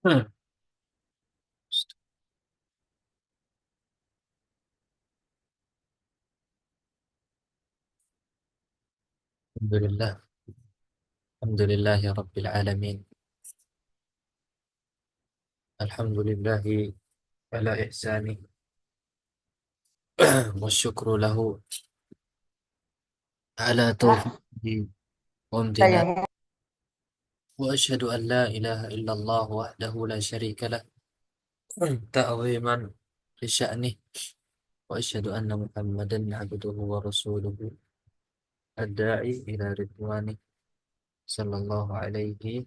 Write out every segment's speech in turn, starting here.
Hmm. Alhamdulillah. Alhamdulillahi Rabbil Alamin. Alhamdulillahi ala ihsani. Wa syukru lahu ala taufiqihi wa amdina. Wa ashhadu an la ilaha illallah wahdahu la syarika lah. Ta'ziman li sya'nih. Wa ashhadu anna Muhammadan abduhu wa rasuluhu. Ad-da'i ila ridwani. Sallallahu alaihi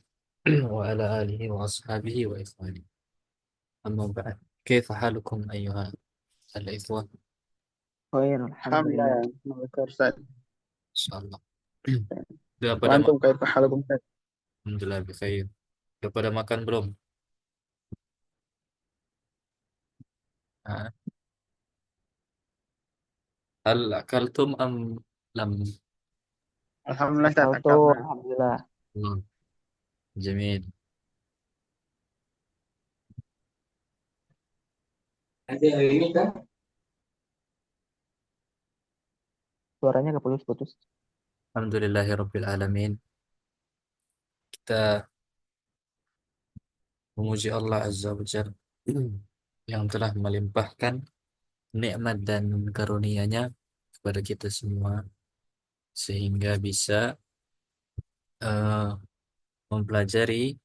wa ala alihi wa ashabihi wa ikhwani. Amma ba'd. Kaifa halukum ayyuha al-ikhwah? خير الحمد الحمد لله. لله بخير أستاذ. Insyaallah. Udah pada وأنتم كيف حالكم أستاذ؟ Alhamdulillah bikhair. Udah pada makan belum? Ah, hal akaltum am lam? الحمد لله أستاذ أكلت أكلنا. الحمد لله. Hmm, Jamil. Ada hari ini kan? Suaranya keputus-putus. Alhamdulillahirabbil alamin. Kita memuji Allah Azza wa Jalla yang telah melimpahkan nikmat dan karunia-Nya kepada kita semua sehingga bisa eh, mempelajari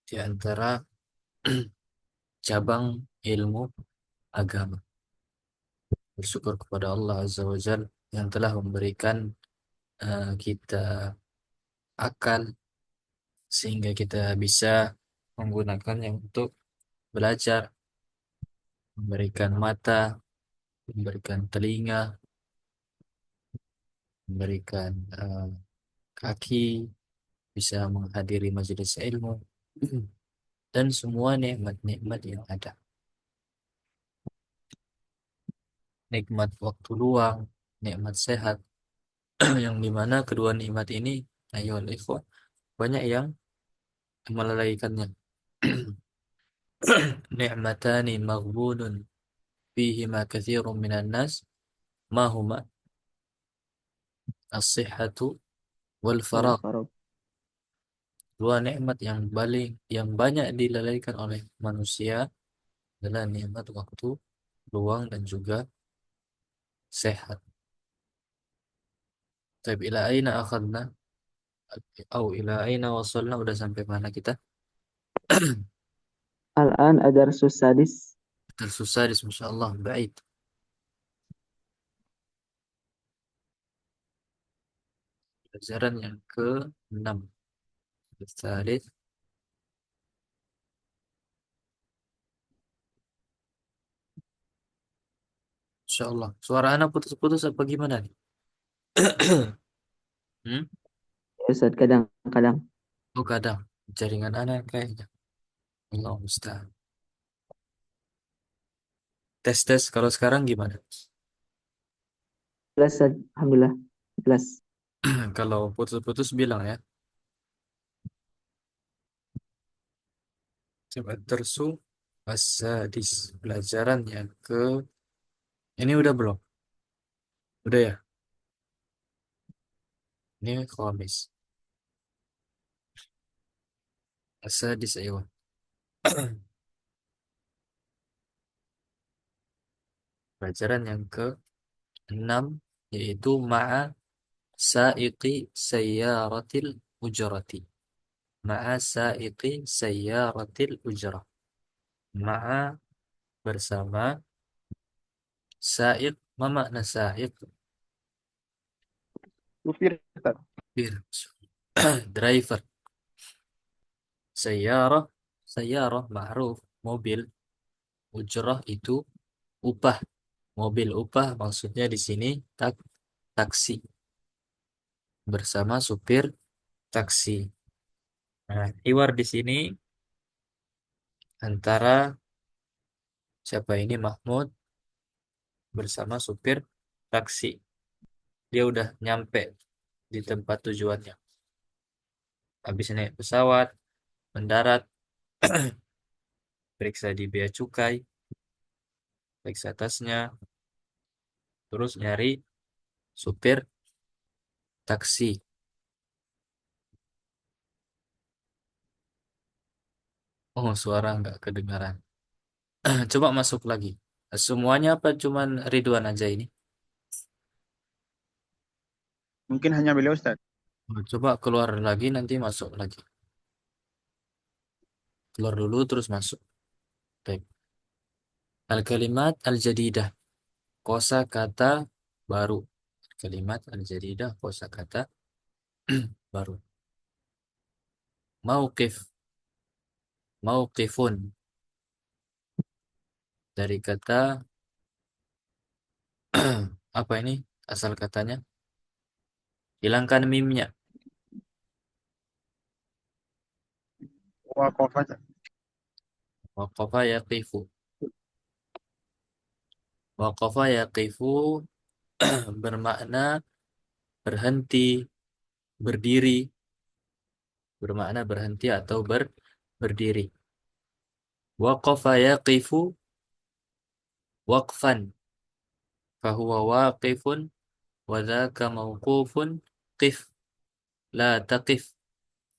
di antara cabang ilmu agama. Bersyukur kepada Allah Azza wa Jalla yang telah memberikan kita akal sehingga kita bisa menggunakannya untuk belajar, memberikan mata, memberikan telinga, memberikan kaki, bisa menghadiri majelis ilmu dan semua nikmat-nikmat yang ada. Nikmat waktu luang, nikmat sehat, yang dimana kedua nikmat ini, ayo ikhwah, banyak yang melalaikannya. Ni'matani maghbunun fihima katsirun minan nas ma huma as-sihhatu wal faragh. Al-Farab. Dua nikmat yang banyak dilalaikan oleh manusia adalah nikmat waktu luang dan juga sehat. Tapi ila aina akhadna au ila aina wasalna, udah sampai mana kita? Al-an adarsus sadis. Tersusah di insyaallah baik. Pelajaran yang ke-6. Tsalits insyaallah. Suara anak putus-putus apa gimana nih? Hmm? Ya, Ustaz, kadang-kadang. Oh, kadang jaringan anak kayaknya. Allah musta'an. Tes kalau sekarang gimana? Jelas, Ustaz. Alhamdulillah. Jelas. Kalau putus-putus bilang ya. Coba tersu asadis, pelajaran yang ke, ini udah belum? Udah ya? Ini Khamis. Asadis ayo. Pelajaran yang ke-6 yaitu ma'a sa'iqi sayyaratil ujrati. Ma'a sa'iqi sayyaratil ujrah. Ma'a bersama sa'iq. Ma makna sa'iq? Supir Ustaz. Bir. Driver. Sayyarah. Sayyarah ma'ruf. Mobil. Ujrah itu upah. Mobil upah maksudnya di sini taksi bersama supir taksi. Nah, iwar di sini antara siapa ini Mahmud bersama supir taksi. Dia udah nyampe di tempat tujuannya. Habis naik pesawat, mendarat, periksa di bea cukai, periksa tasnya, terus nyari supir taksi. Oh, suara nggak kedengaran. Coba masuk lagi. Semuanya apa cuman Ridwan aja ini? Mungkin hanya beliau Ustaz. Coba keluar lagi, nanti masuk lagi. Keluar dulu, terus masuk. Baik. Al-kalimat al-jadidah. Kosa kata baru. Kalimat al-jadidah, kosa kata baru. Mauqif. Mauqifun. Dari kata, apa ini? Asal katanya. Hilangkan mimnya. Waqafa. Waqafa yaqifu. Waqafa yaqifu bermakna berhenti, berdiri, bermakna berhenti atau berdiri. Waqafa yaqifu waqfan, fahuwa waqifun wa dzaka mauqufun, qif la taqif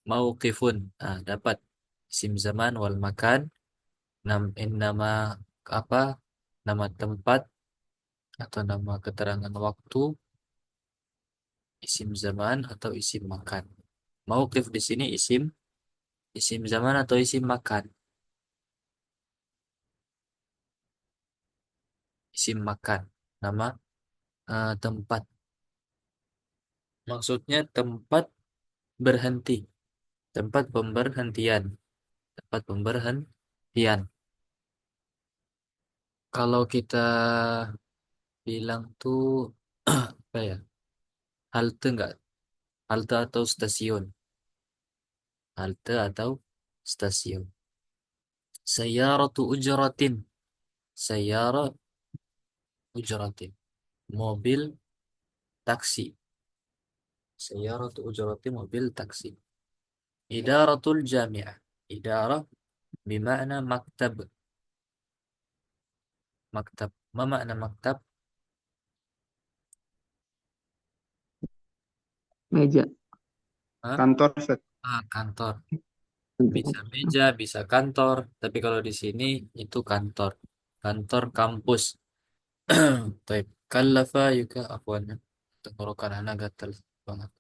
mauqifun. Dapat isim zaman wal makan, nama apa, nama tempat atau nama keterangan waktu, isim zaman atau isim makan. Mauqif di sini isim zaman atau isim makan. Isim makan, nama tempat. Maksudnya tempat berhenti, tempat pemberhentian, tempat pemberhentian. Kalau kita bilang tuh apa ya? Halte enggak? Halte atau stasiun? Halte atau stasiun. Sayyaratu ujratin. Sayyara ujratin. Mobil taksi. Sayyaratu ujratin, mobil taksi. Idaratul jami'ah. Idarah bima'na maktab. Maktab. Ma makna maktab? Meja. Hah? Kantor Ustaz. Kantor. Bisa meja, bisa kantor. Tapi kalau di sini itu kantor. Kantor kampus. Taib. Kallafa yuka afwannya. Tenggorokan anak gatal banget.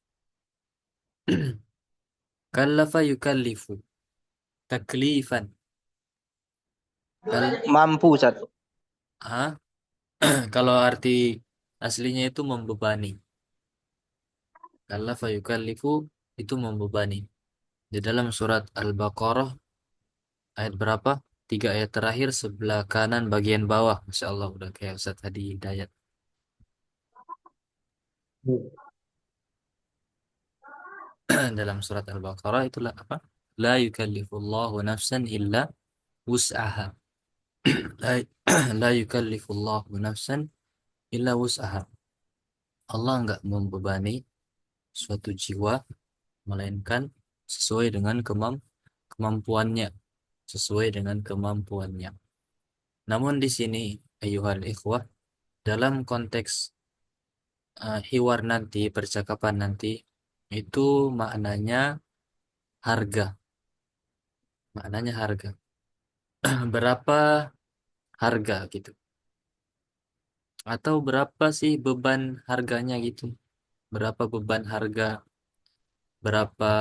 Kallafa yukallifu. Taklifan. Kal Mampu Ustaz. ah? Kalau arti aslinya itu membebani. Kallafa yukallifu itu membebani. Di dalam surat Al-Baqarah ayat berapa? 3 ayat terakhir sebelah kanan bagian bawah. Masya Allah udah kayak Ustaz Hadi Hidayat. Dalam surat Al-Baqarah itulah apa? La yukallifullahu nafsan illa wus'aha. La, la yukallifullahu nafsan illa wus'aha. Allah enggak membebani suatu jiwa melainkan sesuai dengan kemampuannya, sesuai dengan kemampuannya. Namun di sini ayuhal ikhwah, dalam konteks hiwar nanti, percakapan nanti, itu maknanya harga, maknanya harga. Berapa harga gitu? Atau berapa sih beban harganya gitu? Berapa beban harga? Berapa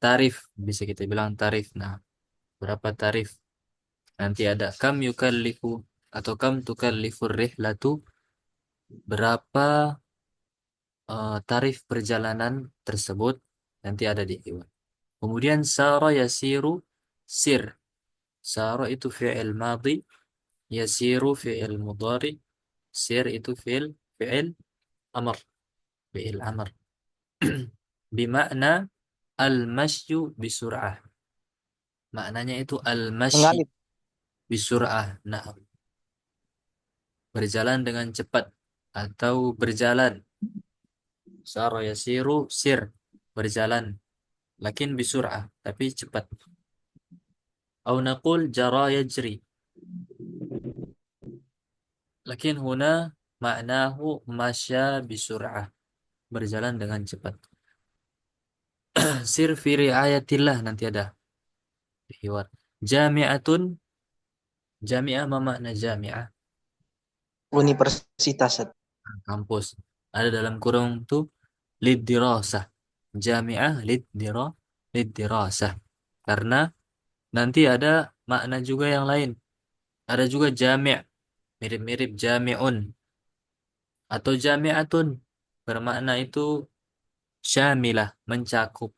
tarif? Bisa kita bilang tarif. Nah, berapa tarif? Nanti ada kam yukallifu atau kam tukallifur rihlatu. Berapa tarif perjalanan tersebut? Nanti ada di iwan. Kemudian sara yasiru sir. Sara itu fi'il madhi, yasiru fi'il mudhari, sir itu fi'il amr, fi'il amr. Bimakna al-masyu bisur'ah. Maknanya itu al-masyi Mengalir. bisur'ah. Nah, berjalan dengan cepat atau berjalan. Sara yasiru sir, berjalan. Lakin bisur'ah, tapi cepat. أو نقول جرى يجري. لكن هنا معناه مشى بسرعة، berjalan dengan cepat. Sir fi riayatillah, nanti ada hiwar. Jami'atun, jami'ah ma makna jami'ah? Universitas, Ustaz. Kampus. Ada dalam kurung tuh lidirasah. Jami'ah lidirasah. Karena nanti ada makna juga yang lain. Ada juga jami', mirip-mirip jami'un atau jami'atun, bermakna itu syamilah, mencakup.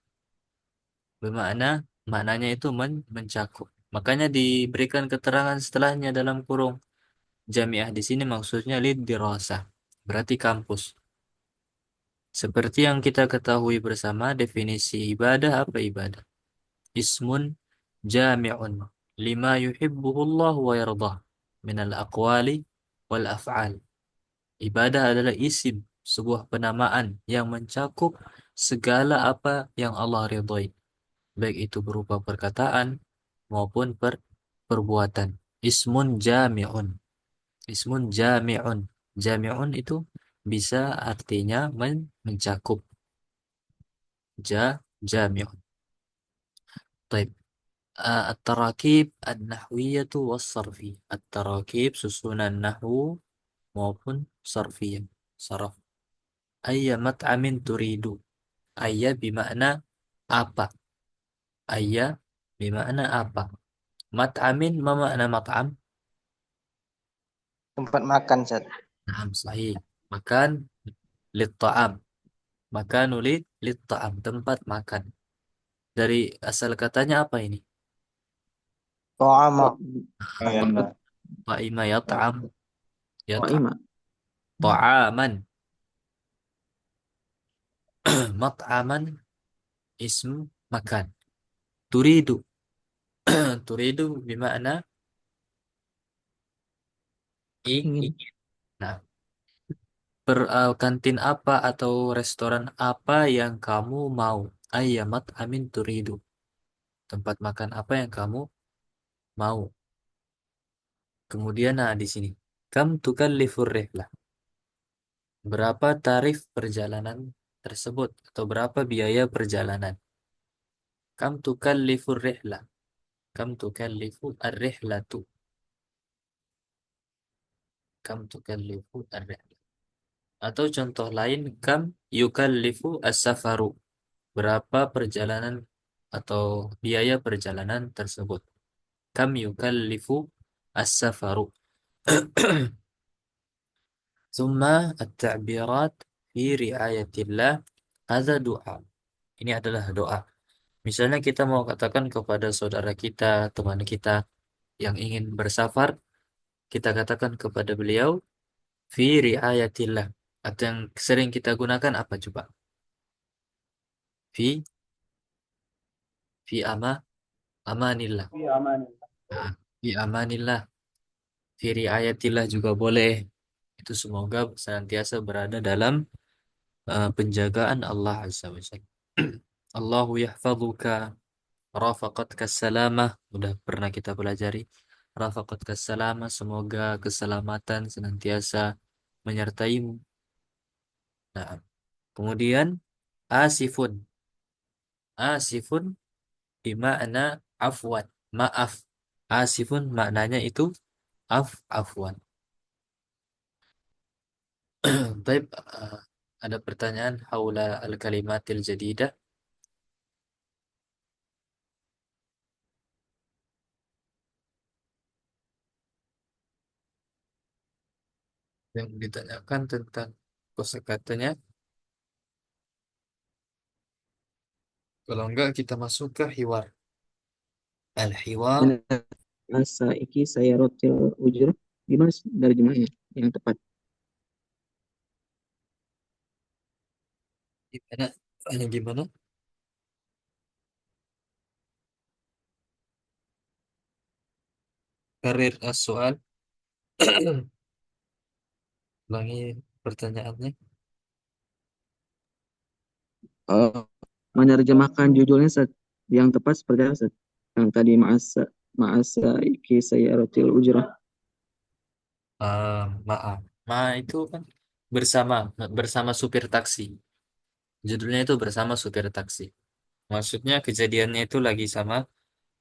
Bermakna maknanya itu mencakup. Makanya diberikan keterangan setelahnya dalam kurung. Jami'ah di sini maksudnya lidirasah. Berarti kampus. Seperti yang kita ketahui bersama, definisi ibadah apa ibadah? Ismun jami'un lima yuhibbuhullah wa yardah minal aqwali wal af'al. Ibadah adalah isim, sebuah penamaan yang mencakup segala apa yang Allah ridhoi, baik itu berupa perkataan maupun perbuatan. Ismun jami'un. Ismun jami'un. Jami'un itu bisa artinya mencakup. Jami'un. Taib. At-tarakib an-nahwiyatu was-sarfi. At-tarakib susunan nahwu maupun sarfiyah. Saraf. Ayya mat'amin turidu. Ayya bimakna apa. Ayya bimakna apa. Mat'amin ma makna mat'am? Tempat makan, Ustaz. Nah, sahih. Makan lit ta'am. Makan lit ta'am. Tempat makan. Dari asal katanya apa ini? To'ama. Ta'ima yat'am. Yat'am. Qaimah. Ta'aman. Mat'aman ism makan. Turidu. Turidu bimakna Ingin. ingin. Nah, kantin apa atau restoran apa yang kamu mau? Ayyamat amin turidu. Tempat makan apa yang kamu mau? Kemudian nah di sini. Kam tukallifur rihlah. Berapa tarif perjalanan tersebut atau berapa biaya perjalanan? Kam tukallifur rihlah. Kam tukallifu ar-rihlatu. Kam tukallifu ar-rihlah. Atau contoh lain, kam yukallifu as-safaru. Berapa perjalanan atau biaya perjalanan tersebut? Kam yukallifu as-safaru. Summa at-ta'birat fi riayatillah. Hadza doa. Ini adalah doa. Misalnya kita mau katakan kepada saudara kita, teman kita yang ingin bersafar, kita katakan kepada beliau fi riayatillah. Atau yang sering kita gunakan apa coba? Fi amanillah. Nah, fi amanillah. Fi riayatillah juga boleh. Itu semoga senantiasa berada dalam penjagaan Allah Azza wa Jalla. Allahu yahfazuka, rafaqatka salamah. Udah pernah kita pelajari. Rafaqatka salamah, semoga keselamatan senantiasa menyertaimu. Nah, kemudian asifun. Asifun bimakna afwan. Maaf. Asifun maknanya itu afwan. Baik, ada pertanyaan haula al-kalimatil jadidah yang ditanyakan tentang kosakatanya. Kalau enggak kita masuk ke hiwar. Al-hiwar Dan asaiki saya rotil ujur. Gimana dari jumlahnya yang tepat? gimana? Gimana? Karir as-soal. Ulangi pertanyaannya. Eh, menerjemahkan judulnya Ustaz, yang tepat seperti apa Ustaz? Yang tadi ma'asa. مع سائق سيارة الأجرة. Maaf. Itu kan bersama bersama supir taksi. Judulnya itu bersama supir taksi. Maksudnya kejadiannya itu lagi sama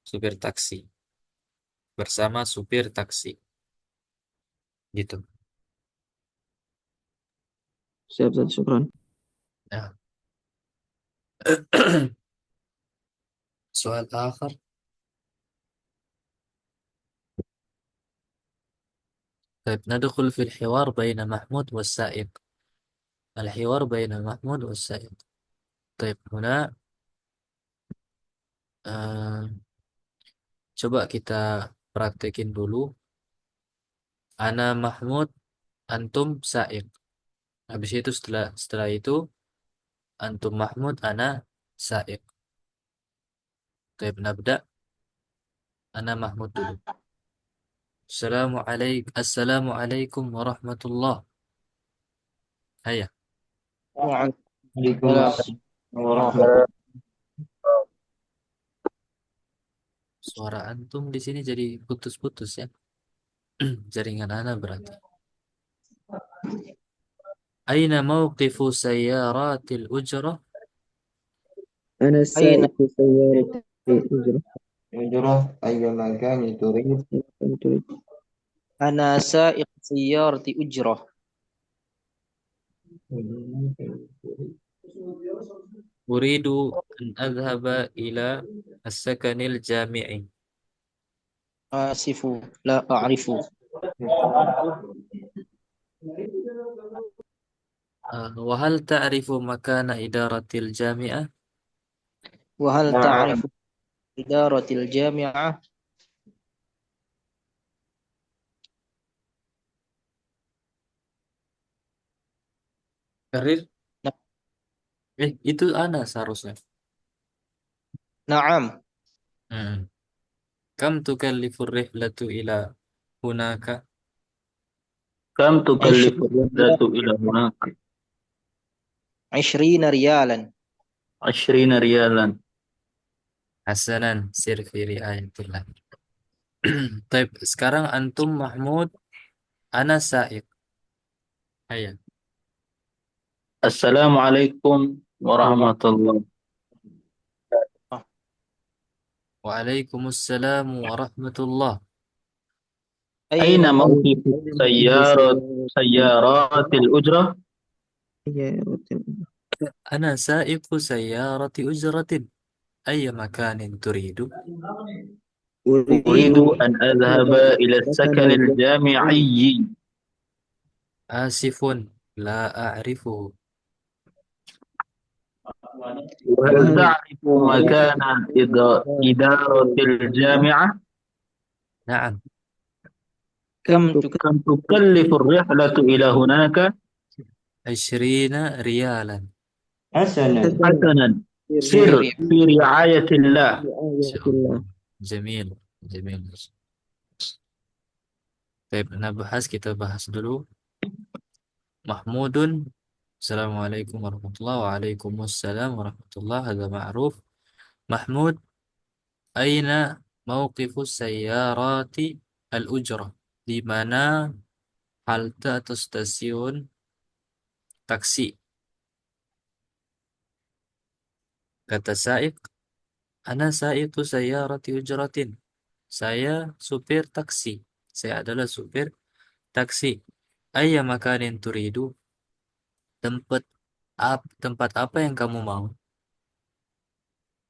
supir taksi. Bersama supir taksi. Gitu. Siap, Ustaz. Syukran. Nah. Soal akhir. طيب ندخل في الحوار بين محمود والسائق. الحوار بين محمود والسائق. طيب هنا آه coba kita praktekin dulu. Ana Mahmud, antum Sa'iq. Habis itu setelah itu antum Mahmud, ana Sa'iq. طيب نبدأ. Ana Mahmud dulu. Assalamualaikum warahmatullah. Hayya. Waalaikumsalam warahmatullahi Suara antum di sini jadi putus-putus ya. Jaringan ana berarti. Aina mawqifu sayyaratil ujrah? أنا أين سائق سيارة الأجرة. الهجرة؟ أي مكان تريد؟ كم تريد؟ أنا سائق سيارة أجرة. أريد أن أذهب إلى السكن الجامعي. آسف، لا أعرف. وهل تعرف مكان إدارة الجامعة؟ وهل نعم. تعرف إدارة الجامعة؟ Karir? Itu ana seharusnya. نعم. Hmm. Kam tukallifu rihlatu ila hunaka? كم تكلف 20 الرحلة إلى هناك؟ 20 ريالا. 20 ريالا. Hasanan, sir fi riayatillah. Taib, sekarang antum Mahmud, ana Sa'iq. Hayya. السلام عليكم ورحمة الله. Waalaikumsalam warahmatullah. أين أين موقف سيارات الأجرة؟ سيارة الأجرة. Ana sa'iqu sayyarati ujratin. Ayya makanin turidu? أريد أريد أن أذهب إلى سكن السكن الجامعي. Asifun, la a'rifuhu. وهل وهل تعرف مكان إدارة الجامعة؟ Na'am. كم كم تكلف كم تكلف الرحلة إلى هناك؟ 20 riyalan. حسنا حسنا، في سر في رعاية الله. رعاية الله. Insyaallah. Jamil, jamil. Baik, kita bahas dulu. Mahmudun. Assalamualaikum warahmatullahi wabarakatuh. Waalaikumsalam warahmatullahi wabarakatuh. Hadza ma'ruf. Mahmud, aina mauqifus sayyarati al-ujrah? Di mana halte atau stasiun taksi? Kata Sa'iq, ana sa'iqu sayyarati ujratin. Saya supir taksi. Saya adalah supir taksi. Ayya makanin turidu? Tempat tempat apa yang kamu mau?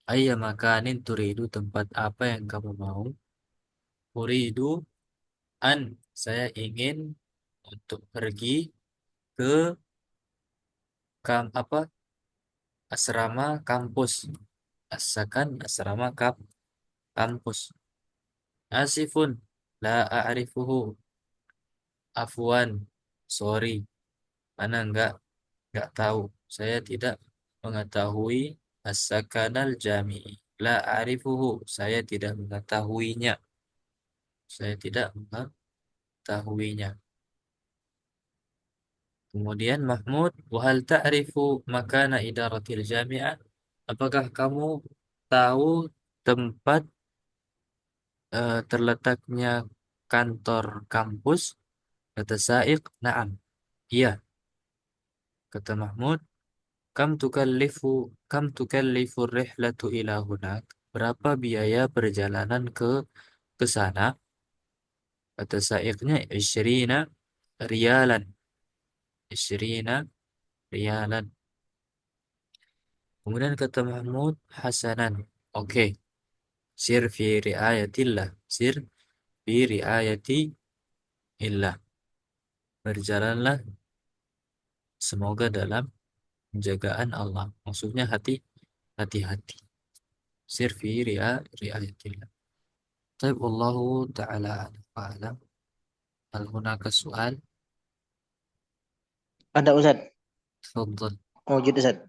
Ayya makanin turidu? Tempat apa yang kamu mau? Uridu an, saya ingin untuk pergi ke apa? Asrama kampus. Asakan asrama kampus. Asifun, la a'rifuhu. Afwan, sorry, ana enggak tahu. Saya tidak mengetahui as-sakanal jami'i. La a'rifuhu, saya tidak mengetahuinya. Saya tidak mengetahuinya. Kemudian Mahmud, wahal ta'rifu makana idaratil jami'ah? Apakah kamu tahu tempat terletaknya kantor kampus? Kata Sa'iq, na'am. Iya. Kata Mahmud, kam tukallifu rihlatu ila hunak? Berapa biaya perjalanan ke sana? Kata Sa'iqnya, 20 rialan. 20 rialan. Kemudian kata Mahmud, hasanan. Oke. Sir fi riayatillah. Sir fi riayati illah. Berjalanlah semoga dalam penjagaan Allah. Maksudnya hati-hati. Sir fi riayatillah. Taib Allahu ta'ala a'lam. Hal hunaka su'al? Ada Ustaz. Tafadhal. Wujud Ustaz.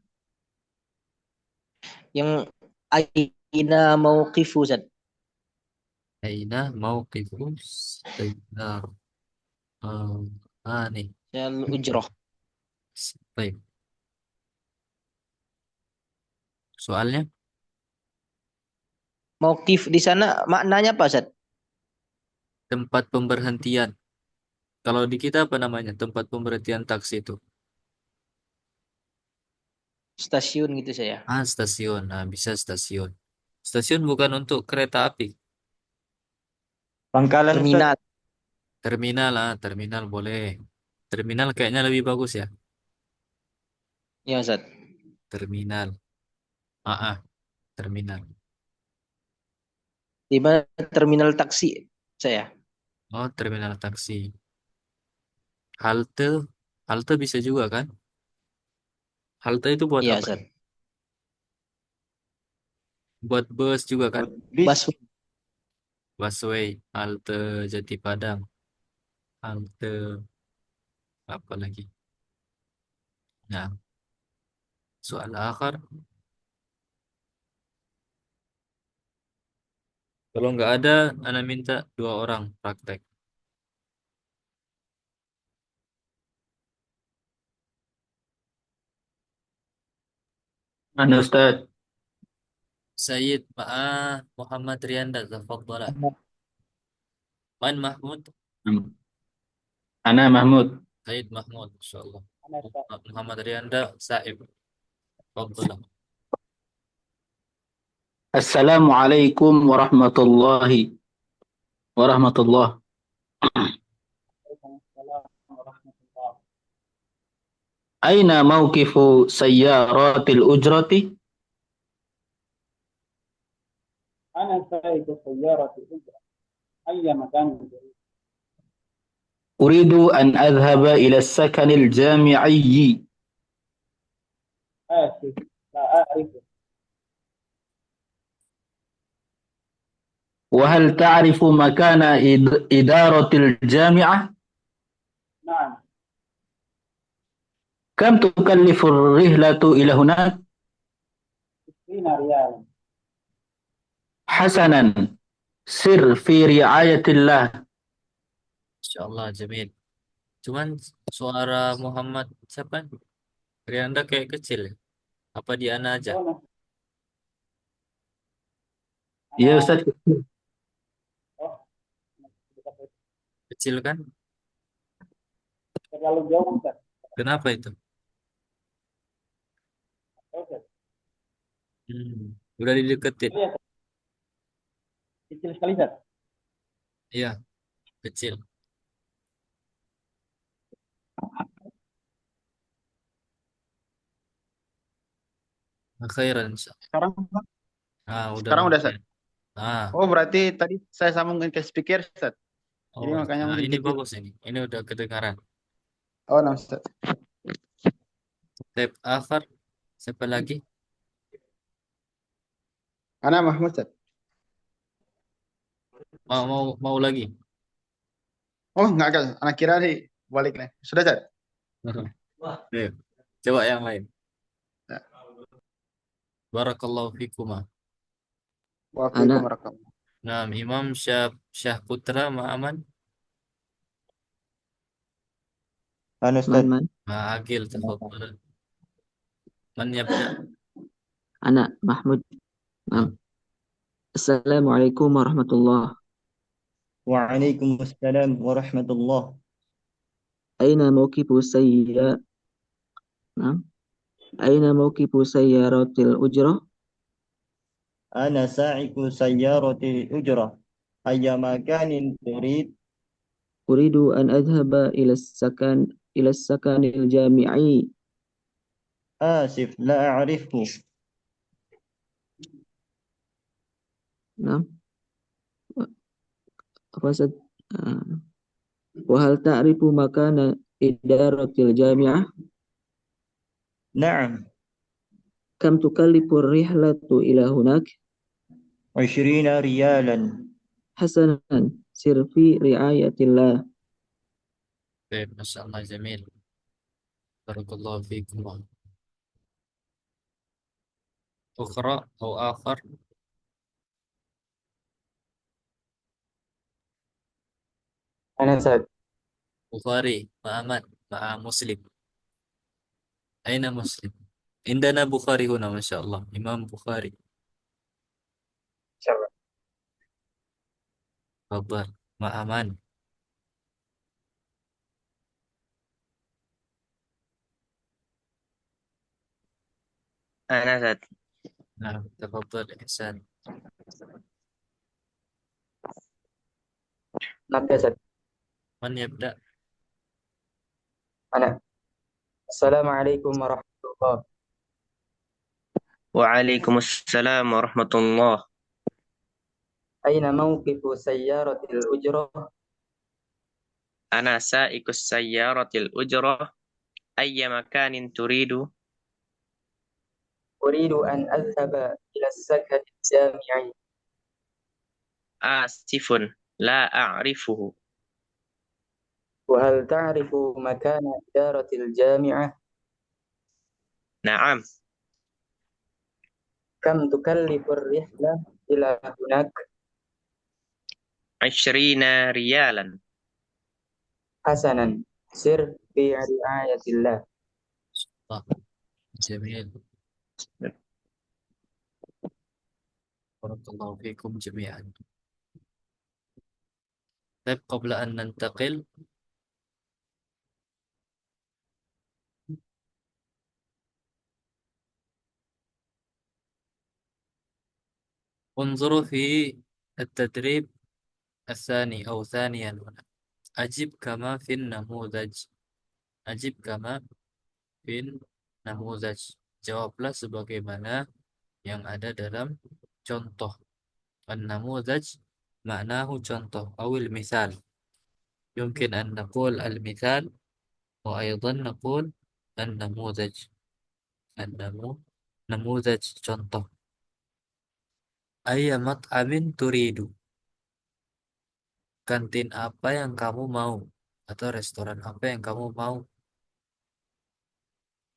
Yang aina mauqifu Ustaz. Aina mauqifu sayyar. Nih. Al ujrah. Baik. Soalnya Mauqif di sana maknanya apa Ustaz? tempat pemberhentian. Kalau di kita apa namanya? Tempat pemberhentian taksi itu. Stasiun gitu saya. Stasiun. Nah, bisa stasiun. Stasiun bukan untuk kereta api. Pangkalan Ustaz. Terminal. Terminal terminal boleh. Terminal kayaknya lebih bagus ya. Ya Ustaz. Terminal. Terminal. Di mana terminal taksi saya. Oh, terminal taksi. Halte, halte bisa juga kan? Halte itu buat Iya apa? Ustaz. Buat bus juga kan? Bis. Busway. Busway, halte Jati Padang, halte apa lagi? Nah, soal akhir. Kalau nggak ada, Ana minta 2 orang praktek. Mana Ustaz? Sayyid Muhammad Riyanda, tafadhal. Man Mahmud? Ana Mahmud. Sayyid Mahmud, insyaallah. Muhammad Riyanda, Saib. Tafadhal. Assalamualaikum warahmatullahi wabarakatuh. Aina mauqifu sayyaratil ujrati? أنا سائق سيارة أجرة أي مكان يريد. Uridu an adhhaba ila as-sakanil jami'i. آسف لا أعرف. وهل تعرف مكان إدارة الجامعة؟ نعم كم تكلف الرحلة إلى هناك؟ 20 ريالا. حسنا، سر في رعاية الله. Insyaallah, jamil. Cuman suara Muhammad siapa? Riyanda kayak kecil ya? Apa di Ana aja? Ya Ustaz. Kecil kan? Terlalu jauh Ustaz. Kenapa itu? Ustaz. Udah dideketin. Kecil sekali Ustaz. Iya, kecil. Khairan, insyaallah. Sekarang Udah. Sekarang udah, Ustaz. lumayan. Oh, berarti tadi saya sambungin ke speaker, Ustaz. Oh, Jadi makanya mungkin ini gitu. bagus ini. Ini udah kedengaran. Oh, nah, Ustaz. Tab akhir. Siapa lagi? Ana Mahmud, Ustaz. Mau lagi? Oh, enggak, Kak. Anak kira di balik nih. Sudah, Ustaz? Ayo, coba yang lain. Ya. Barakallahu fikuma. Waalaikumsalam warahmatullahi. Nah, Imam Syah Putra Ma'aman. Anu, Ustaz. Man. Agil, tafadhal. Man yabda? Ana Mahmud. Assalamualaikum warahmatullahi. Waalaikumsalam warahmatullah. أين موقف السيارة؟ نعم. أين موقف سيارة الأجرة؟ Ana sa'iku sayyarati ujrah. Ayya makanin turid. أريد أن أذهب إلى السكن الجامعي. Asif, la a'rifhu. نعم. فسد آه. وهل تعرف مكان إدارة الجامعة؟ Naam, كم تكلف الرحلة إلى هناك؟ 20 riyalan. حسنا، سر في رعاية الله. طيب ما شاء الله جميل. بارك الله فيكم. أخرى أو آخر. أنا سعد. بخاري مع من؟ مع مسلم. أين مسلم؟ عندنا بخاري هنا ما شاء الله، إمام بخاري. شباب. تفضل. مع من؟ أنا سعد. نعم تفضل إحسان. نبدأ سعد. من يبدأ؟ أنا. السلام عليكم ورحمة الله. وعليكم السلام ورحمة الله. أين موقف سيارة الأجرة؟ أنا سائق السيارة الأجرة. أي مكان تريد؟ أريد أن أذهب إلى السكن الجامعي. آسف، لا أعرفه. وهل تعرف مكان إدارة الجامعة؟ نعم. كم تكلف الرحلة إلى هناك؟ 20 ريالا. حسنا، سر في رعاية الله. الله جميل. بارك الله فيكم جميعا. طيب قبل أن ننتقل انظروا في التدريب الثاني أو ثانيا هنا. أجب كما في النموذج. أجب كما في النموذج. Jawablah sebagaimana yang ada dalam contoh. An-namudhaj maknahu contoh awil misal. يمكن أن نقول المثال وأيضا نقول النموذج. نموذج contoh. Ayya mat'amin turidu. Kantin apa yang kamu mau? Atau restoran apa yang kamu mau?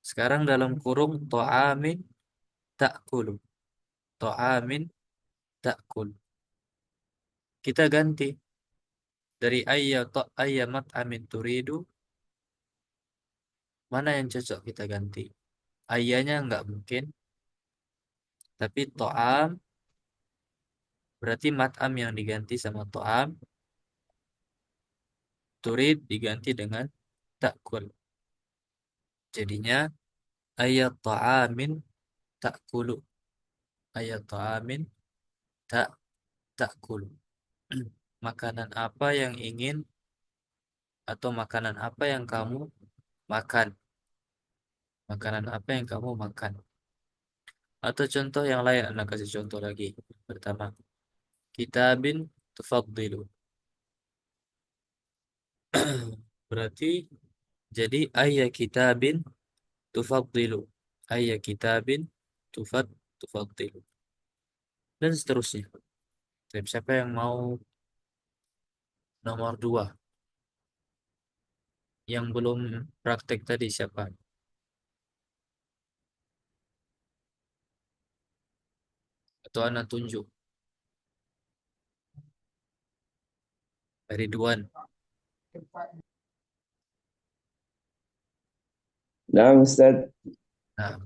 Sekarang dalam kurung to'amin ta'kulu. To'amin ta'kul. Kita ganti. Dari ayya mat'amin turidu. Mana yang cocok kita ganti? Ayyanya nggak mungkin. Tapi to'am. Berarti mat'am yang diganti sama to'am. Turid diganti dengan ta'kul. Jadinya ayat ta'amin ta'kulu. Ayat ta'amin ta'kulu. Makanan apa yang ingin atau makanan apa yang kamu makan? Makanan apa yang kamu makan? Atau contoh yang lain, anak kasih contoh lagi. Pertama, kitabin tufaddilu. Berarti jadi ayya kitabin tufaddilu. Ayya kitabin tufaddilu. Dan seterusnya. Tapi siapa yang mau nomor 2? Yang belum praktek tadi siapa? Atau anak tunjuk? Ridwan. Nah, Ustaz. Nah,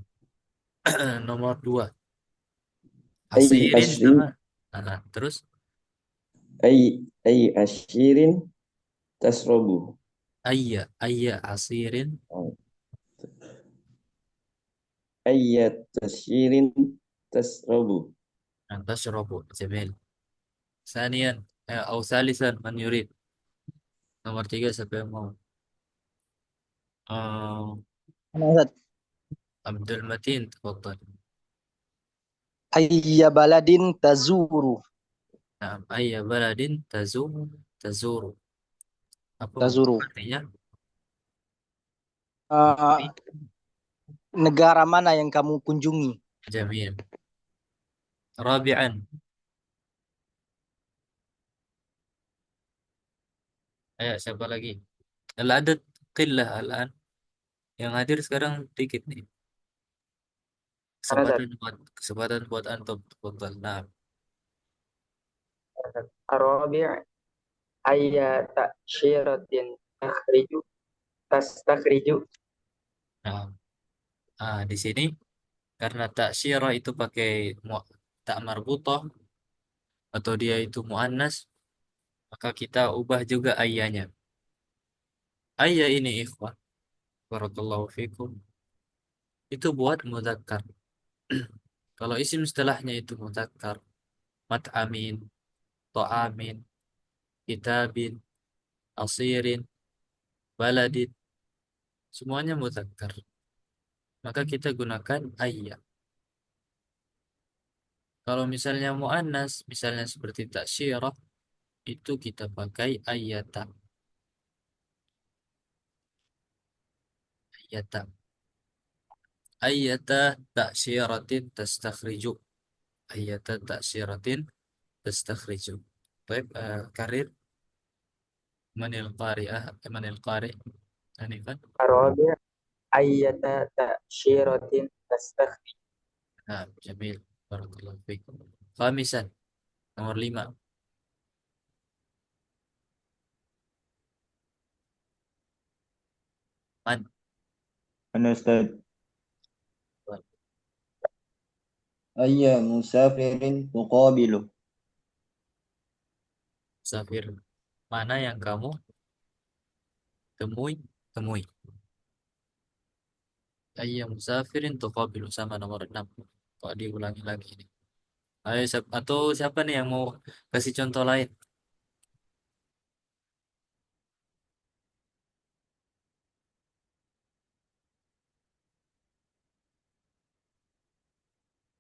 nomor 2. Ayy, Hasirin ashri. sama. Nah, terus أي عشير تشربه ayya asirin أي عشير تشربه tashrabu. Jamil. Sanian atau salisan man yurid. Nomor 3 siapa yang mau? Uh, Mana Ustaz? Abdul Matin, tafadhal. Ayya baladin tazuru. Nah, ayya baladin tazuru. Apa Tazuru. artinya? Eh, negara mana yang kamu kunjungi? Jamil. Rabi'an. Ayo, siapa lagi? Al-adad qillah al-an. Yang hadir sekarang dikit nih. Ada Kesempatan buat antum. Tafadhal. Nah, Arabi' ayya ta'syiratin tastakhriju. nah, di sini karena taksyirah itu pakai tak marbutah atau dia itu muannas, maka kita ubah juga ayahnya. Ayah ini ikhwah, barakallahu fikum, itu buat mudzakkar. Kalau isim setelahnya itu mudzakkar, mat'amin, to'amin, kitabin, asirin, baladin, semuanya mudzakkar. Maka kita gunakan ayah. Kalau misalnya muannas, misalnya seperti taksyirah, itu kita pakai ayata. Ayata. Ayata ta'syiratin tastakhriju. Ayata ta'syiratin tastakhriju. Baik, karir manil qari'ah, manil qari'. Hanifan. Arabi' ayya ta'syiratin tastakhriju. Nah, jamil. Barakallahu fikum. Khamisan, nomor 5. Man. أنا أستاذ أي مسافر تقابله Safir. Mana yang kamu temui? Ayya musafirin tuqabilu, sama nomor 6. Kok diulangi lagi ini? Ayo, atau siapa nih yang mau kasih contoh lain?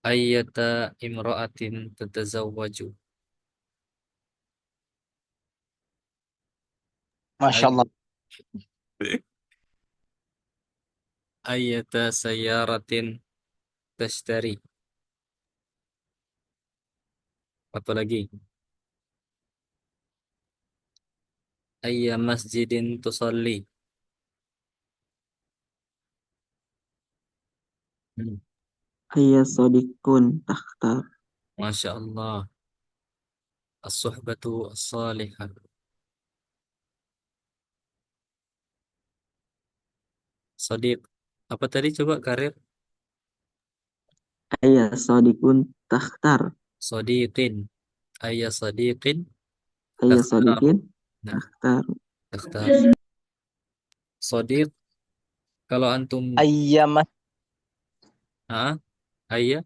Ayyata imra'atin tatazawwaju. Masya Allah. Ayyata sayyaratin tashtari. Apa lagi? Ayya masjidin tusalli. Ayya sadiqun takhtar. Masya Allah. As-suhbatu as-salihah. Sadiq. Apa tadi coba karir? Ayya sadiqun takhtar. Sadiqin. Ayya sadiqin Ayya takhtar. sadiqin Nah, takhtar. takhtar. Sadiq. Kalau antum Ayya ayya,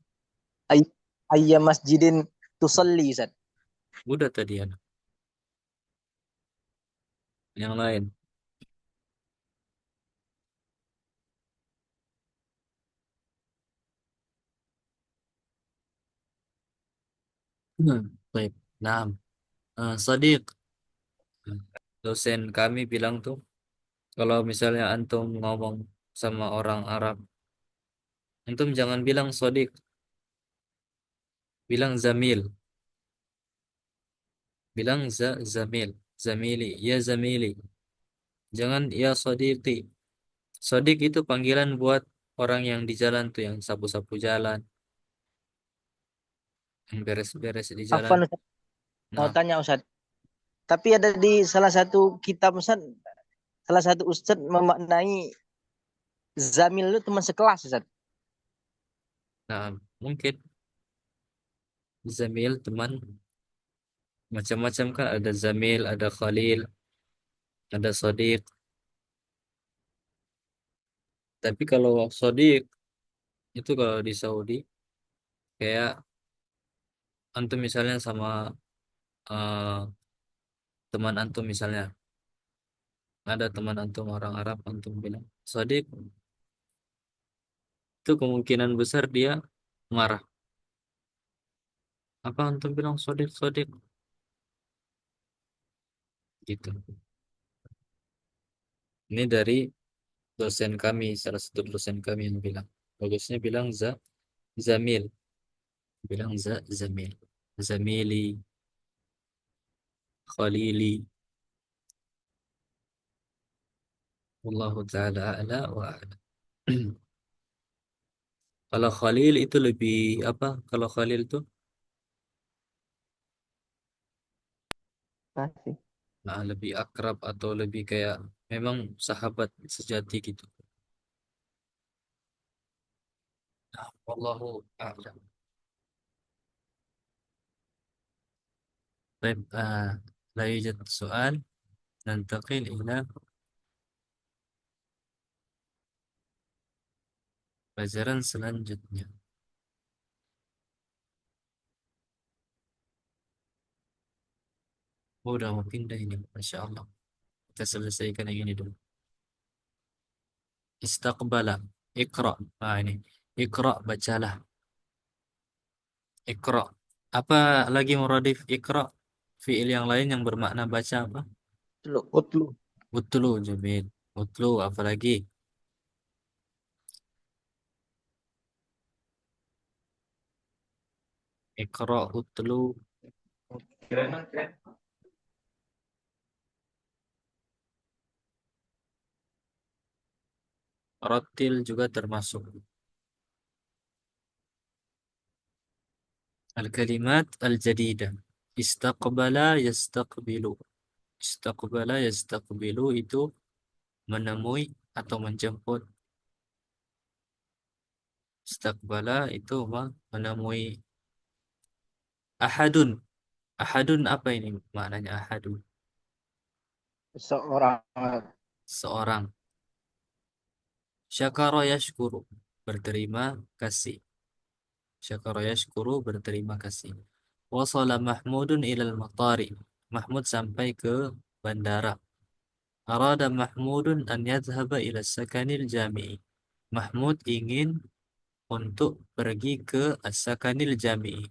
ayya masjidin tusalli, Ustaz. udah tadi ya. Yang lain. Baik. Nah, Sadiq. Dosen kami bilang tuh, kalau misalnya antum ngomong sama orang Arab, antum jangan bilang Sadiq, bilang Zamil. Bilang Zamil. Zamili, ya Zamili. Jangan ya Sadiqi. Sadiq itu panggilan buat orang yang di jalan tuh, yang sapu-sapu jalan, yang beres-beres di jalan. Afwan, Ustaz. Mau Nah, tanya, Ustaz. Tapi ada di salah satu kitab, Ustaz, salah satu Ustaz memaknai Zamil itu teman sekelas, Ustaz. mungkin Zamil teman Macam-macam kan, ada zamil, ada khalil, ada sodiq. Tapi kalau sodiq itu kalau di Saudi kayak antum misalnya sama teman antum misalnya, ada teman antum orang Arab, antum bilang sodiq, itu kemungkinan besar dia marah. Apa antum bilang sodiq sodiq gitu. Ini dari dosen kami, salah satu dosen kami yang bilang, bagusnya bilang zamil, bilang zamil, zamili, khalili. Wallahu taala a'la wa a'lam. Kalau khalil itu lebih apa? Kalau khalil itu Kasih. lebih akrab atau lebih kayak memang sahabat sejati gitu. Wallahu a'lam. Baik, la yujad soal. Nantaqil ila pelajaran selanjutnya. Oh, udah mau pindah ini, Masya Allah. Kita selesaikan yang ini dulu. Istaqbala, Iqra. Ini. Iqra, bacalah. Iqra. Apa lagi muradif Iqra? Fi'il yang lain yang bermakna baca apa? Utlu. Utlu, jamil. Utlu, apa lagi? Iqra, utlu. Rotil juga termasuk. Al-kalimat al-jadidah. Istaqbala, yastaqbilu. Istaqbala, yastaqbilu itu menemui atau menjemput. Istaqbala itu menemui. Ahadun. Ahadun apa ini maknanya ahadun? Seorang. Seorang. Syakara yashkuru. Berterima kasih. Syakara yashkuru, berterima kasih. Wasala Mahmudun ilal matari. Mahmud sampai ke bandara. Arada Mahmudun an yadhhaba ila sakanil jami'i. Mahmud ingin untuk pergi ke as-sakanil jami'i.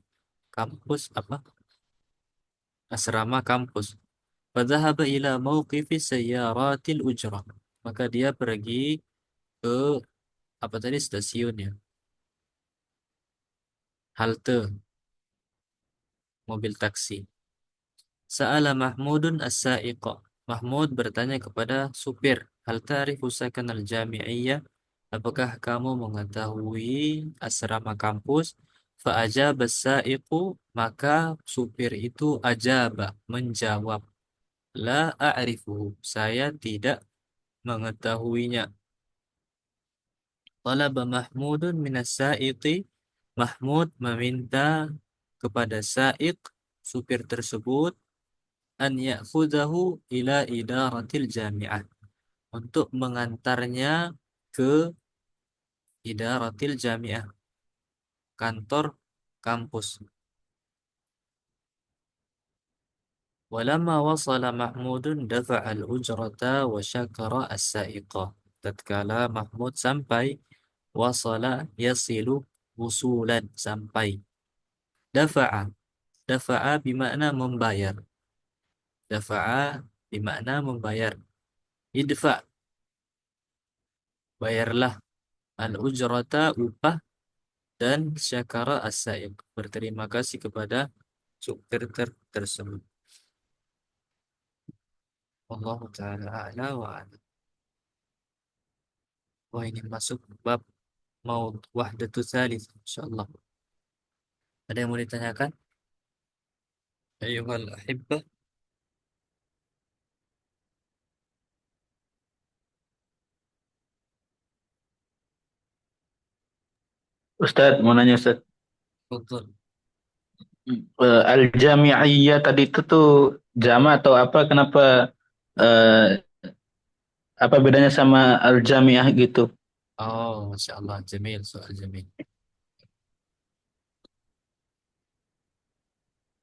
Kampus apa? Asrama kampus. Fadhahaba ila mauqifi sayyaratil ujrah. Maka dia pergi ke apa tadi stasiunnya? Halte mobil taksi. Sa'ala Mahmudun as-sa'iqa. Mahmud bertanya kepada supir, hal ta'rifu sakan al-jami'iyah? Apakah kamu mengetahui asrama kampus? Fa'ajab as-sa'iqu, maka supir itu ajaba, menjawab. La a'rifuhu, saya tidak mengetahuinya. Talaba Mahmudun minas sa'iqi. Mahmud meminta kepada sa'iq, supir tersebut, an ya'khudhahu ila idaratil jami'ah, untuk mengantarnya ke idaratil jami'ah, kantor kampus. Walamma wasala Mahmudun dafa'al ujrata wa syakara as-sa'iqa. Tatkala Mahmud sampai, wasala yasilu, wusulan, sampai. Dafa'a, dafa'a bimakna membayar. Dafa'a bimakna membayar. Idfa, bayarlah. Al-ujrata, upah. Dan syakara as-sa'iq, berterima kasih kepada supir tersebut. Allah Ta'ala a'la wa a'lam. Wah, ini masuk bab mau wahdatul tsalits, insyaallah. Ada yang mau ditanyakan? Ayyuhal ahibbah. Ustadz, mau nanya Ustadz. Betul. Al-Jami'iyah tadi itu tuh jama atau apa? Kenapa eh, apa bedanya sama Al-Jami'ah gitu? Oh, Masya Allah, Jamil, soal Jamil.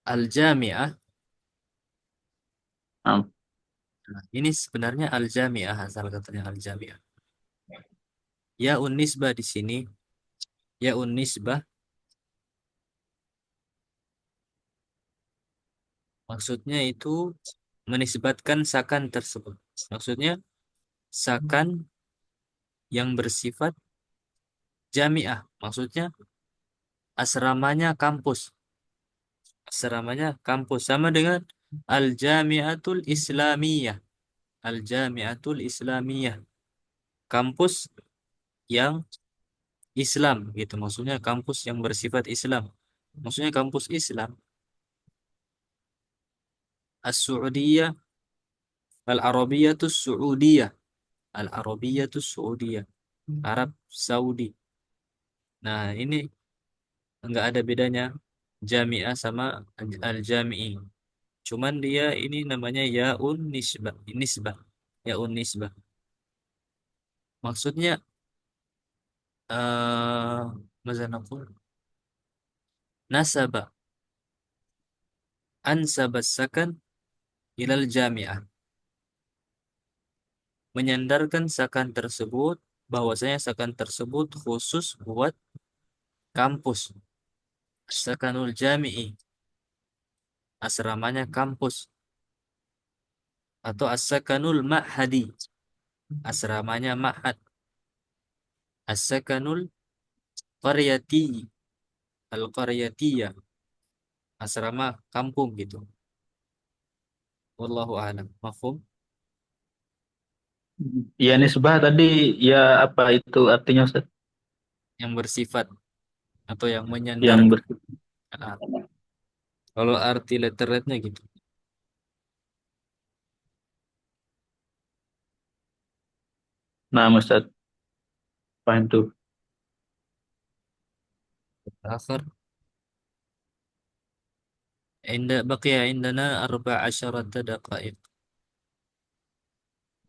Al-Jami'ah, Nah, nah, ini sebenarnya Al-Jami'ah, asal katanya Al-Jami'ah. Ya unisbah di sini, ya unisbah, maksudnya itu menisbatkan sakan tersebut. Maksudnya sakan yang bersifat jami'ah, maksudnya asramanya kampus. Asramanya kampus sama dengan Al-Jami'atul Islamiyah. Al-Jami'atul Islamiyah. Kampus yang Islam gitu. Maksudnya kampus yang bersifat Islam. Maksudnya kampus Islam. As-Su'udiyah, Al-Arabiyatus Su'udiyah. Al-Arabiyatus Su'udiyah. Arab Saudi. Nah, ini enggak ada bedanya Jami'ah sama Al-Jami'i. Cuman dia ini namanya Ya'un Nisbah. Nisbah. Ya'un Nisbah. Maksudnya mazan naqul nasaba ansaba sakan ilal jami'ah, menyandarkan sakan tersebut bahwasanya sakan tersebut khusus buat kampus. Sakanul jami'i, asramanya kampus, atau as-sakanul ma'hadi, asramanya ma'had. As-sakanul qaryati, al-qaryatiyah, asrama kampung gitu. Wallahu a'lam. Mafhum? ya nisbah tadi ya apa itu artinya Ustaz? Yang bersifat atau yang Yang menyandarkan. Ah, kalau arti letternya gitu. nah Ustaz, paham tuh. آخر بقي عندنا 14 دقائق.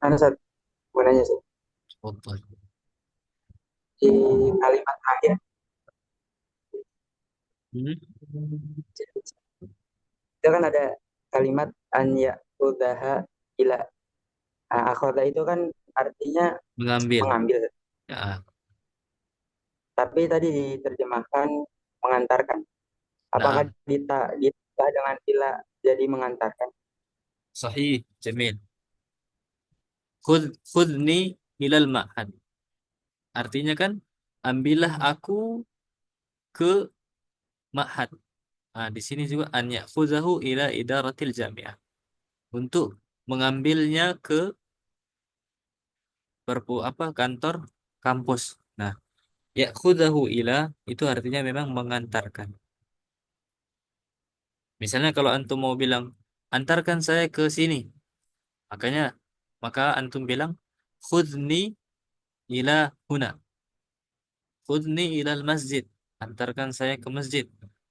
Anu Ustaz, mau nanya Ustaz. تفضل. Di kalimat terakhir Hmm? itu kan ada kalimat an ya'khudhaha ila. Nah, akhadha itu kan artinya Mengambil. mengambil. Ya. Tapi tadi diterjemahkan mengantarkan. Apakah Nah, ditambah dengan ila jadi mengantarkan? صحيح جميل. Khudni ilal ma'had. Artinya kan ambillah aku ke ma'had. Nah, di sini juga an ya'khuzahu ila idaratil jami'ah. Untuk mengambilnya ke kantor kampus. Nah, ya'khuzahu ila itu artinya memang mengantarkan. Misalnya kalau antum mau bilang, antarkan saya ke sini. Maka antum bilang, khudni ila huna. Khudni ilal masjid. Antarkan saya ke masjid.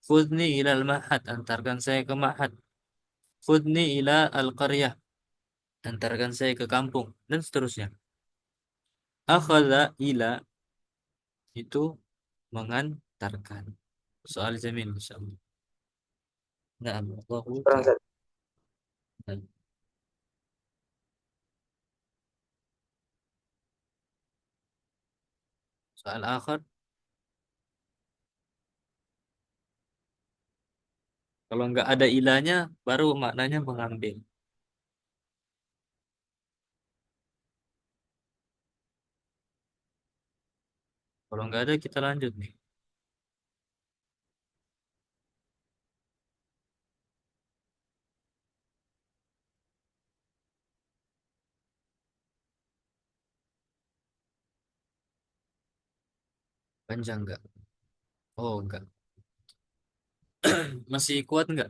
Khudni ilal ma'had. Antarkan saya ke ma'had. Khudni ila al-qaryah. Antarkan saya ke kampung. Dan seterusnya. Akhadha ila itu mengantarkan. Soal jamin insyaallah. Na'am. Allahu Kurang ta'ala. Ustaz. Soal akhir. Kalau nggak ada ilahnya, baru maknanya mengambil. Kalau nggak ada, kita lanjut nih. Panjang nggak? Oh, nggak. Masih kuat nggak?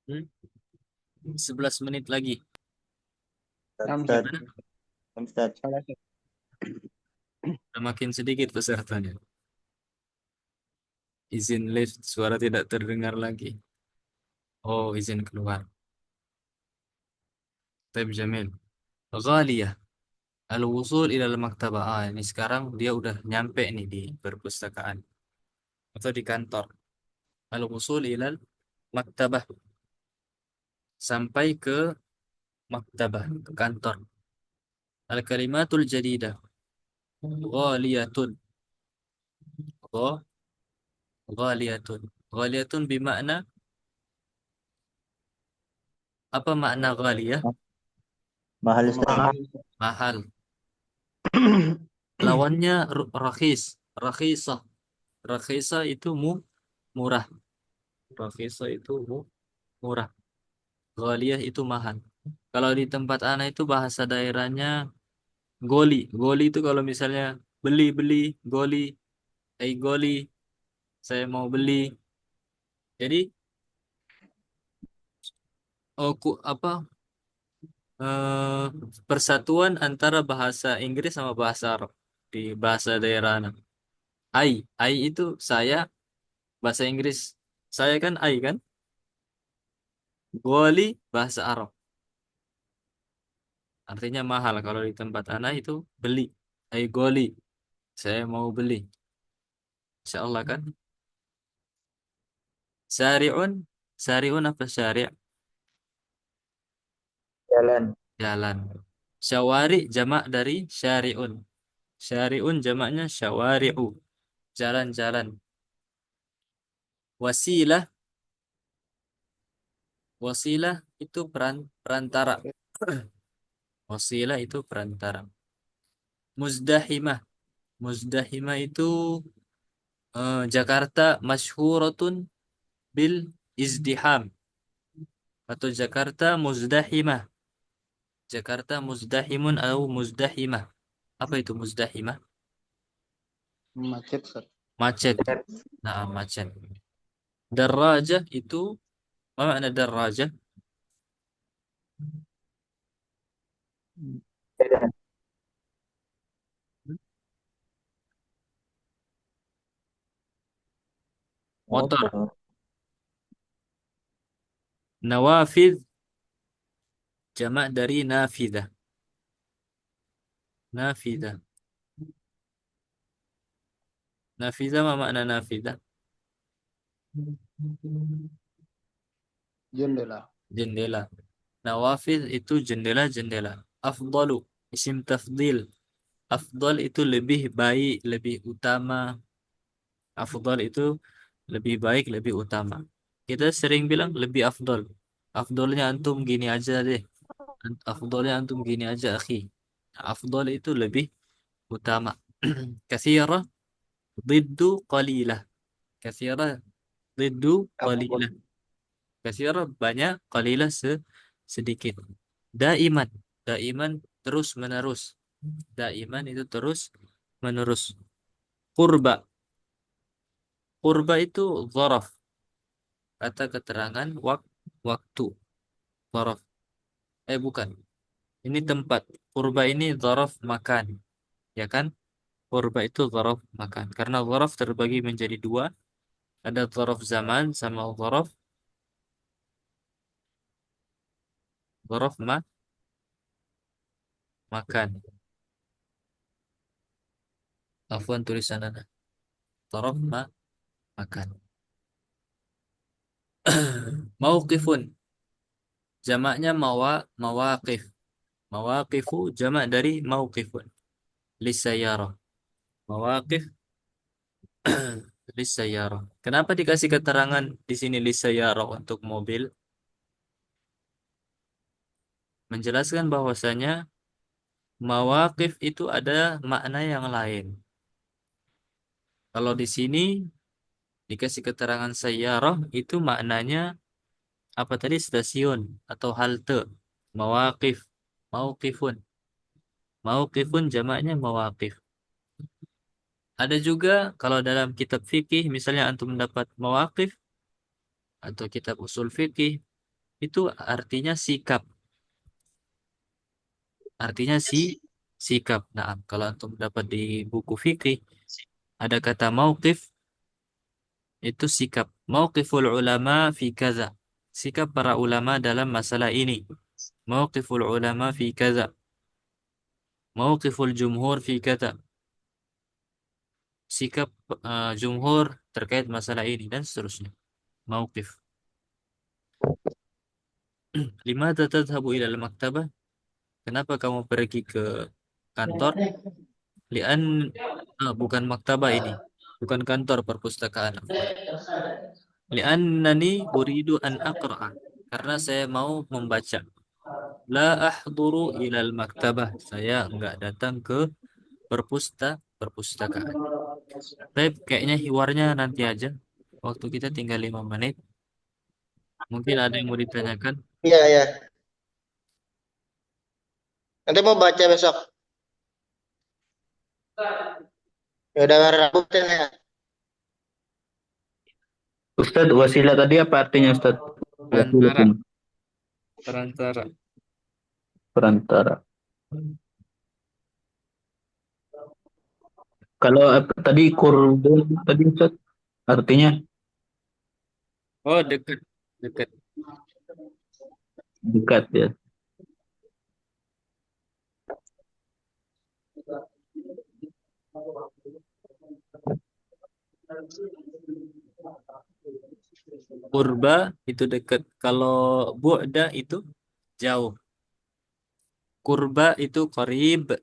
11 menit lagi. Nah, Ustaz, Gimana? Ustaz. salah satu. Udah makin sedikit pesertanya. Izin lift, suara tidak terdengar lagi. Oh, izin keluar. Taib Jamil. Ghaliyah. Al-wusul ilal maktabah. Ah, ini sekarang dia udah nyampe nih di perpustakaan atau di kantor. Al-wusul ilal maktabah. Sampai ke maktabah, ke kantor. Al-kalimatul jadidah. Ghaliyatun. Gha- Ghaliyatun. Ghaliyatun bimakna, apa makna ghaliyah? Mahal Ustaz. Mahal. Mahal. Lawannya rakhis. Rakhisah. Rakhisah itu murah. Rakhisah itu murah. Ghaliyah itu mahal. Kalau di tempat anak itu bahasa daerahnya goli. Goli itu kalau misalnya beli, goli, goli, saya mau beli. Jadi apa eh, persatuan antara bahasa Inggris sama bahasa Arab di bahasa daerah anak. Ai itu saya, bahasa Inggris saya kan ai kan. Goli bahasa Arab. Artinya mahal. Kalau di tempat anak itu beli. Goli. Saya mau beli. Insya Allah kan. Syari'un. Syari'un apa syari'? Jalan. Jalan. Syawari jamak dari syari'un. Syari'un jamaknya syawari'u. Jalan-jalan. Wasilah. Wasilah itu perantara. Wasilah itu perantara. Muzdahimah. Muzdahimah itu Jakarta masyhuratun bil izdiham. Atau Jakarta muzdahimah. Jakarta muzdahimun atau muzdahimah. Apa itu muzdahimah? Macet, Ustaz. Macet. Nah, macet. Darajah itu, apa makna darajah? Jalan. Motor. Motor. Nawafidh jamak dari nafidah. Nafidah. Nafidah apa makna nafidah? Jendela. Jendela. Nawafidh itu jendela-jendela. Afdalu isim tafdil. Afdal itu lebih baik, lebih utama. Afdal itu lebih baik, lebih utama. Kita sering bilang lebih afdal. Afdalnya antum gini aja deh. Afdalnya antum gini aja, akhi. Afdal itu lebih utama. Kathira ضد قليلة. Kathira ضد قليلة. Kathira banyak, qalilah sedikit. Daiman. Daiman terus menerus. Daiman itu terus menerus. Qurba. Qurba itu zaraf. Kata keterangan waktu. Zaraf. Bukan. Ini tempat. Qurba ini zaraf makan. Ya kan? Qurba itu zaraf makan. Karena zaraf terbagi menjadi dua. Ada zaraf zaman sama zaraf makan. Afwan tulisan Anda. Zaraf makan. Mauqifun. Jamaknya mawaqif. Mawaqifu jamak dari mauqifun. Lisayarah. Mawaqif lisayarah. Kenapa dikasih keterangan di sini lisayarah untuk mobil? Menjelaskan bahwasanya mawaqif itu ada makna yang lain. Kalau di sini dikasih keterangan sayyarah itu maknanya apa tadi, stasiun atau halte. Mawaqif, mauqifun. Mauqifun jamaknya mawaqif. Ada juga kalau dalam kitab fikih misalnya antum mendapat mawaqif atau kitab usul fikih itu artinya sikap. Artinya sikap. Nah, kalau antum dapat di buku fikih ada kata mauqif itu sikap. Mauqiful ulama fi kaza. Sikap para ulama dalam masalah ini. Mauqiful ulama fi kaza. Mauqiful jumhur fi kaza. Sikap jumhur terkait masalah ini dan seterusnya. Mauqif. Limadza tadhhabu ila al-maktabah? Kenapa kamu pergi ke kantor? Lian bukan maktabah ini. Bukan kantor perpustakaan. Li'annani uridu an aqra'a. Karena saya mau membaca. La ahduru ilal maktabah. Saya enggak datang ke perpustakaan. Baik, kayaknya hiwarnya nanti aja. Waktu kita tinggal 5 menit. Mungkin ada yang mau ditanyakan. Iya, iya. Nanti mau baca besok. Ya udah Rabu ya. Ustadz, wasilah tadi apa artinya Ustadz? Perantara. Perantara. Perantara. Kalau tadi kurdun tadi Ustadz, artinya? Oh, dekat. Dekat. Dekat ya. Purba itu dekat. Kalau bu'da itu jauh. Kurba itu qarib.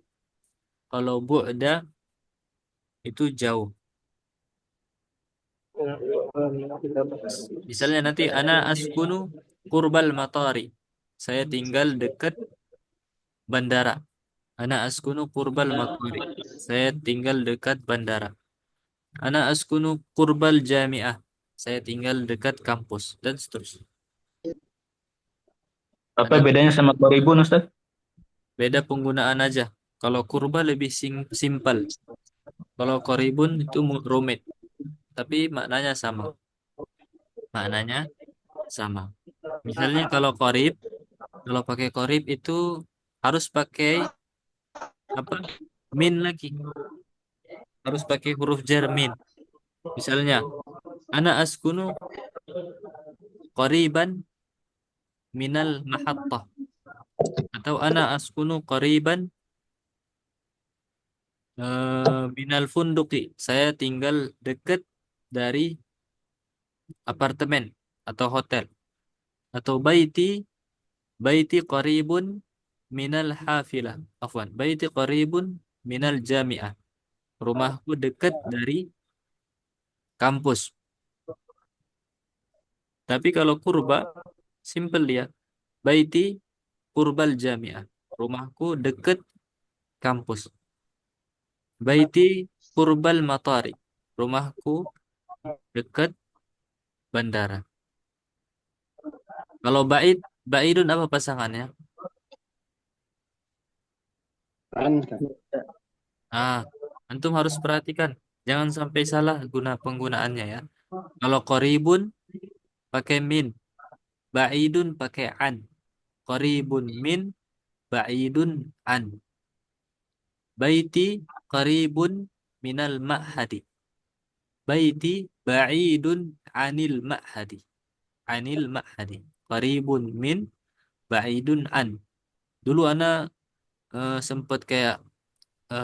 Kalau bu'da itu jauh. Misalnya nanti ana askunu kurbal matari. Saya tinggal dekat bandara. Ana askunu kurbal matari. Saya tinggal dekat bandara. Ana askunu kurbal jami'ah. Saya tinggal dekat kampus dan seterusnya. Apa bedanya sama koribun Ustadz? Beda penggunaan aja. Kalau kurba lebih simpel. Kalau koribun itu rumit. Tapi maknanya sama. Maknanya sama. Misalnya kalau korib, kalau pakai korib itu harus pakai apa? Min lagi. Harus pakai huruf jar min. Misalnya, ana askunu qariban minal mahattah. Atau ana askunu qariban minal funduqi. Saya tinggal dekat dari apartemen atau hotel. Atau baiti qaribun minal hafilah. Afwan, baiti qaribun minal jami'ah. Rumahku dekat dari kampus. Tapi kalau kurba, simple dia. Baiti kurbal jami'ah. Rumahku dekat kampus. Baiti kurbal matari. Rumahku dekat bandara. Kalau baidun apa pasangannya? Antum harus perhatikan. Jangan sampai salah penggunaannya ya. Kalau qaribun pakai min. Ba'idun pakai an. Qaribun min, ba'idun an. Baiti qaribun minal ma'hadi. Baiti ba'idun anil ma'hadi. Anil ma'hadi. Qaribun min, ba'idun an. Dulu ana sempat kayak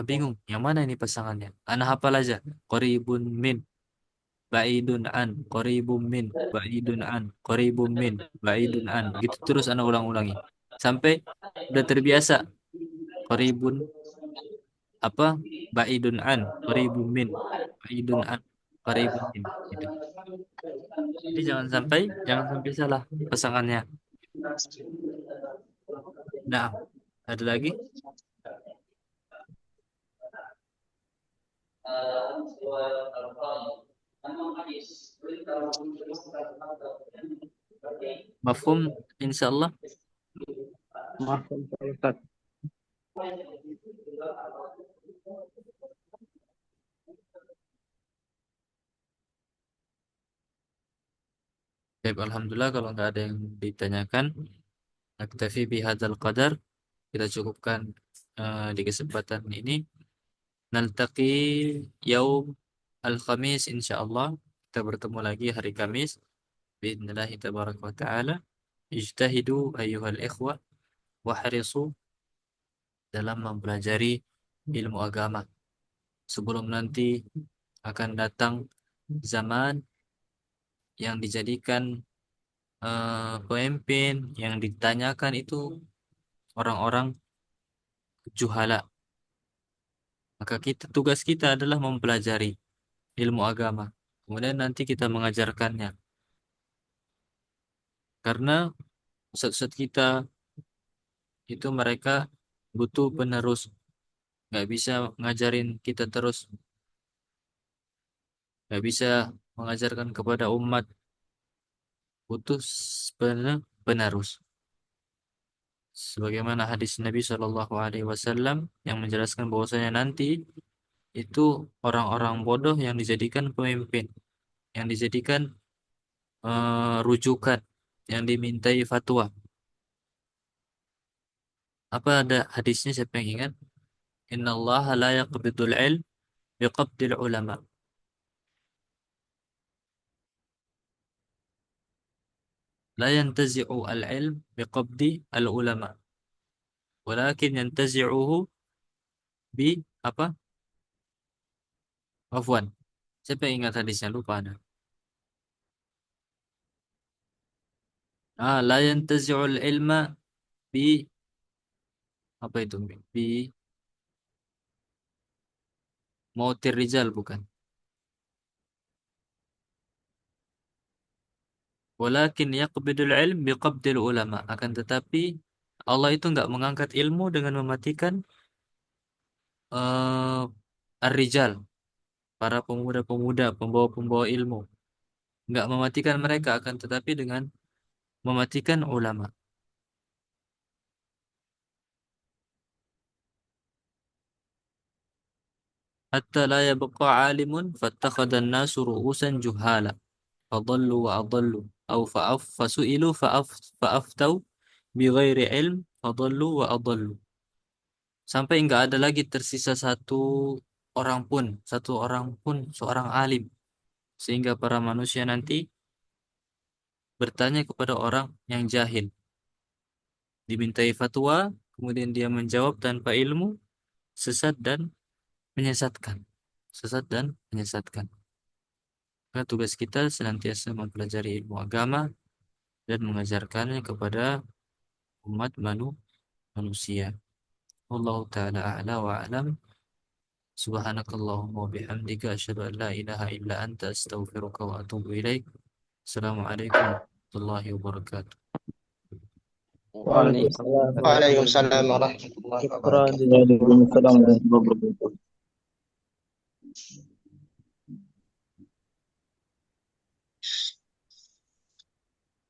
bingung. Yang mana ini pasangannya? Ana hafal aja. Qaribun min, ba'idun an, qaribun min, ba'idun an, qaribun min, ba'idun an. Gitu terus ana ulang-ulangi. Sampai udah terbiasa. Qaribun apa? Ba'idun an, qaribun min, ba'idun an, qaribun min. Gitu. Jadi jangan sampai salah pasangannya. Nah, ada lagi? Mafhum insyaallah. Mafhum Ustaz. Baik, alhamdulillah kalau nggak ada yang ditanyakan, naktafi bihadzal qadar. Kita cukupkan di kesempatan ini. Naltaqi yaum al-khamis insyaallah. Kita kita bertemu lagi hari Kamis. Biidznillah tabaraka wa ta'ala. Ijtahidu ayyuhal ikhwah wahrisu dalam mempelajari ilmu agama. Sebelum nanti akan datang zaman yang dijadikan pemimpin yang ditanyakan itu orang-orang juhala. Maka tugas kita adalah mempelajari ilmu agama. Kemudian nanti kita mengajarkannya. Karena ustaz-ustaz kita itu mereka butuh penerus. Nggak bisa ngajarin kita terus. Nggak bisa mengajarkan kepada umat. Butuh penerus. Sebagaimana hadis Nabi Shallallahu Alaihi Wasallam yang menjelaskan bahwasanya nanti itu orang-orang bodoh yang dijadikan pemimpin, yang dijadikan rujukan, yang dimintai fatwa. Apa ada hadisnya, siapa yang ingat? Inna Allah la yaqbidul ilm biqabdil ulama. La yantazi'u al-ilm biqabdi al-ulama. Walakin yantazi'uhu bi apa? Afwan. Siapa yang ingat hadisnya? Lupa ada. La yantazi'u al-ilma bi apa itu? Bi mautir rijal, bukan. Walakin yaqbidul ilm biqabdil ulama. Akan tetapi Allah itu enggak mengangkat ilmu dengan mematikan ar-rijal, para pemuda-pemuda, pembawa-pembawa ilmu. Enggak mematikan mereka, akan tetapi dengan mematikan ulama. Hatta la yabqa alimun fattakhadha an-nasu ru'usan juhala fadallu wa adallu aw fasu'ilu fa'aftau bighairi ilm fadallu wa adallu. Sampai enggak ada lagi tersisa satu orang pun seorang alim, sehingga para manusia nanti bertanya kepada orang yang jahil, dimintai fatwa, kemudian dia menjawab tanpa ilmu, sesat dan menyesatkan. Sesat dan menyesatkan. Karena tugas kita senantiasa mempelajari ilmu agama dan mengajarkannya kepada umat manusia. Wallahu ta'ala a'la wa a'lam. Subhanakallahumma wa bihamdika asyhadu an la ilaha illa anta astaghfiruka wa atubu ilaik. Assalamualaikum warahmatullahi wabarakatuh. Waalaikumsalam. Waalaikumsalam warahmatullahi Syukran. wabarakatuh. Waalaikumsalam warahmatullahi wabarakatuh.